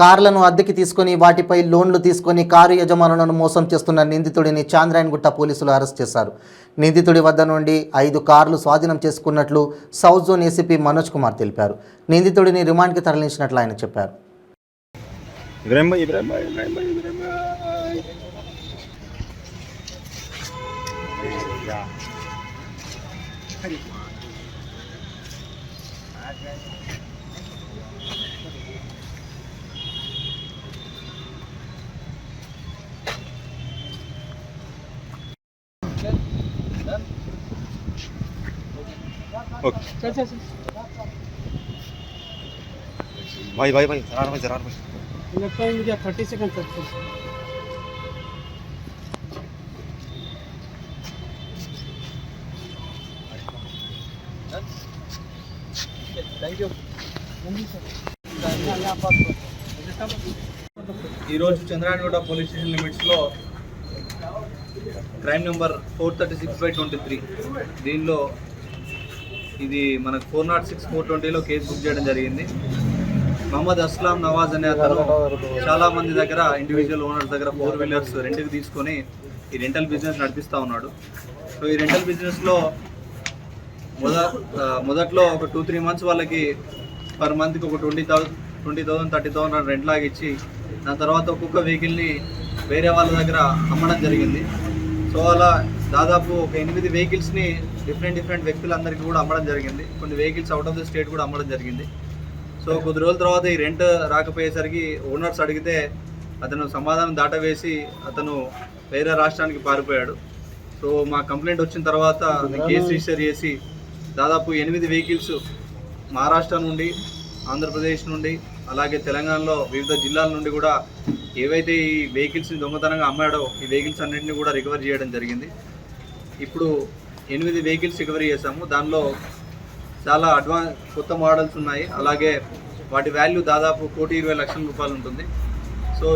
కార్లను అద్దెకి తీసుకొని వాటిపై లోన్లు తీసుకొని కారు యజమానులను మోసం చేస్తున్న నిందితుడిని చాంద్రాయణగుట్ట పోలీసులు అరెస్ట్ చేశారు. నిందితుడి వద్ద నుండి 5 కార్లు స్వాధీనం చేసుకున్నట్లు south zone ACP Manoj Kumar తెలిపారు. నిందితుడిని రిమాండ్కి తరలించినట్లు ఆయన చెప్పారు. चल भाई जरा भाई लगता है मुझे 30 सेकंड तक thank you Chandrayangutta police station లిమిట్స్లో క్రైమ్ నెంబర్ 436/23 దీనిలో ఇది మనకు 406/420లో కేసు బుక్ చేయడం జరిగింది. మహమ్మద్ అస్లాం నవాజ్ అనే అతను చాలామంది దగ్గర ఇండివిజువల్ ఓనర్స్ దగ్గర 4 వీలర్స్ రెంట్కి తీసుకొని ఈ రెంటల్ బిజినెస్ నడిపిస్తూ ఉన్నాడు. సో ఈ రెంటల్ బిజినెస్లో మొదట్లో ఒక 2-3 మంత్స్ వాళ్ళకి పర్ మంత్కి ఒక 20,000 30,000 రెంట్ లాగా ఇచ్చి దాని తర్వాత ఒక్కొక్క వెహికల్ని వేరే వాళ్ళ దగ్గర అమ్మడం జరిగింది. సో అలా దాదాపు ఒక 8 వెహికల్స్ని డిఫరెంట్ వ్యక్తులందరికీ కూడా అమ్మడం జరిగింది. కొన్ని vehicles out of the state కూడా అమ్మడం జరిగింది. సో కొద్ది రోజుల తర్వాత ఈ రెంట్ రాకపోయేసరికి ఓనర్స్ అడిగితే అతను సమాధానం దాటవేసి అతను వేరే రాష్ట్రానికి పారిపోయాడు. సో మా కంప్లైంట్ వచ్చిన తర్వాత కేసు రిజిస్టర్ చేసి దాదాపు 8 వెహికల్స్ మహారాష్ట్ర నుండి, ఆంధ్రప్రదేశ్ నుండి, అలాగే తెలంగాణలో వివిధ జిల్లాల నుండి కూడా ఏవైతే ఈ వెహికల్స్ని దొంగతనంగా అమ్మాడో ఈ వెహికల్స్ అన్నింటినీ కూడా రికవర్ చేయడం జరిగింది. ఇప్పుడు 8 వెహికల్స్ రికవరీ చేశాము. దానిలో చాలా కొత్త మోడల్స్ ఉన్నాయి. అలాగే వాటి వాల్యూ దాదాపు 1,20,00,000 రూపాయలు ఉంటుంది. సో